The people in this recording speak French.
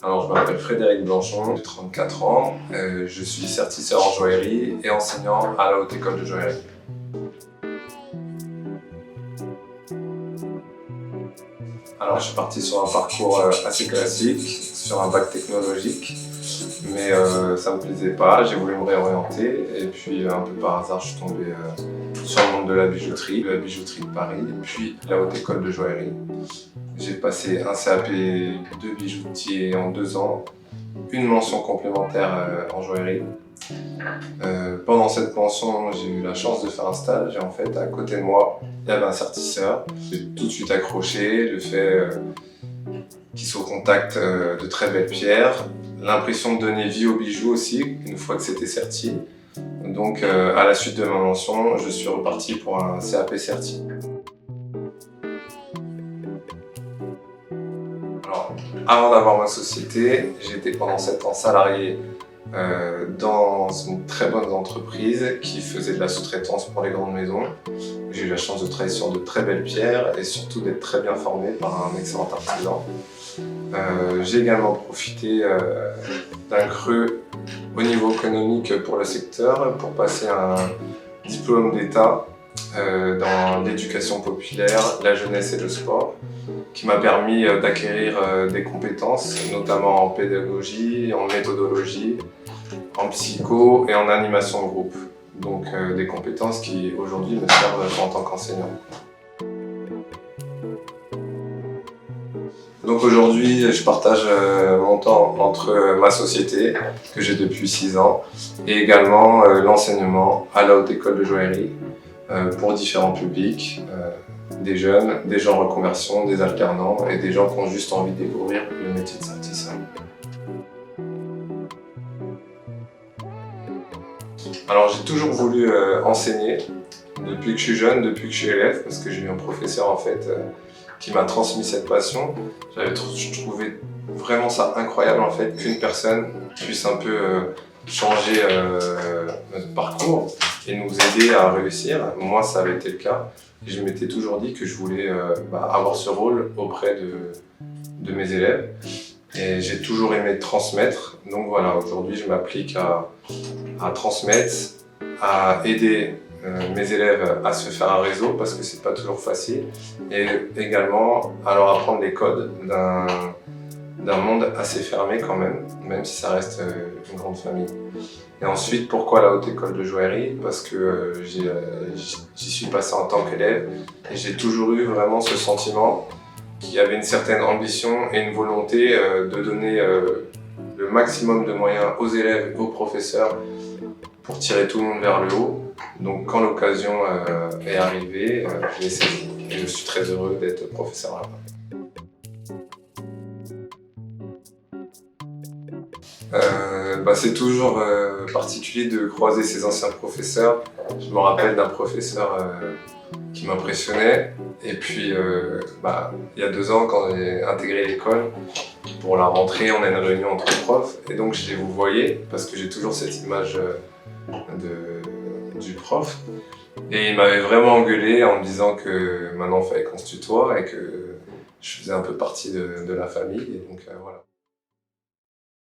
Alors, je m'appelle Frédéric Blanchon, j'ai 34 ans, je suis certiceur en joaillerie et enseignant à la Haute École de Joaillerie. Alors, je suis parti sur un parcours assez classique, sur un bac technologique, mais ça me plaisait pas, j'ai voulu me réorienter et puis un peu par hasard, je suis tombé sur le monde de la bijouterie de Paris et puis la Haute École de Joaillerie. J'ai passé un CAP de bijoutier en 2 ans, une mention complémentaire en joaillerie. Pendant cette mention, j'ai eu la chance de faire un stage et en fait, à côté de moi, il y avait un certiceur. J'ai tout de suite accroché, le fait qu'il soit au contact de très belles pierres, l'impression de donner vie aux bijoux aussi, une fois que c'était certi. Donc, à la suite de ma mention, je suis reparti pour un CAP certi. Alors, avant d'avoir ma société, j'étais pendant 7 ans salarié dans une très bonne entreprise qui faisait de la sous-traitance pour les grandes maisons. J'ai eu la chance de travailler sur de très belles pierres et surtout d'être très bien formé par un excellent artisan. J'ai également profité d'un creux au niveau économique pour le secteur pour passer un diplôme d'État dans l'éducation populaire, la jeunesse et le sport, qui m'a permis d'acquérir des compétences, notamment en pédagogie, en méthodologie, en psycho et en animation de groupe. Donc des compétences qui aujourd'hui me servent en tant qu'enseignant. Donc aujourd'hui, je partage mon temps entre ma société, que j'ai depuis 6 ans, et également l'enseignement à la Haute École de Joaillerie pour différents publics, des jeunes, des gens en reconversion, des alternants et des gens qui ont juste envie de découvrir le métier de certiceur. Alors j'ai toujours voulu enseigner, depuis que je suis jeune, depuis que je suis élève, parce que j'ai eu un professeur en fait qui m'a transmis cette passion. J'avais trouvé vraiment ça incroyable en fait qu'une personne puisse un peu changer notre parcours et nous aider à réussir. Moi ça avait été le cas et je m'étais toujours dit que je voulais avoir ce rôle auprès de mes élèves et j'ai toujours aimé transmettre. Donc voilà, aujourd'hui je m'applique à transmettre, à aider mes élèves à se faire un réseau parce que c'est pas toujours facile et également à leur apprendre les codes d'un monde assez fermé quand même si ça reste une grande famille. Et ensuite, pourquoi la Haute École de Joaillerie? Parce que j'y suis passé en tant qu'élève et j'ai toujours eu vraiment ce sentiment qu'il y avait une certaine ambition et une volonté de donner le maximum de moyens aux élèves et aux professeurs pour tirer tout le monde vers le haut. Donc quand l'occasion est arrivée, j'ai saisi et je suis très heureux d'être professeur là-bas. C'est toujours particulier de croiser ses anciens professeurs. Je me rappelle d'un professeur qui m'impressionnait et puis il y a 2 ans quand j'ai intégré l'école, pour la rentrée on a une réunion entre profs et donc je les vous voyais parce que j'ai toujours cette image du prof et il m'avait vraiment engueulé en me disant que maintenant il fallait qu'on se tutoie et que je faisais un peu partie de la famille et donc voilà.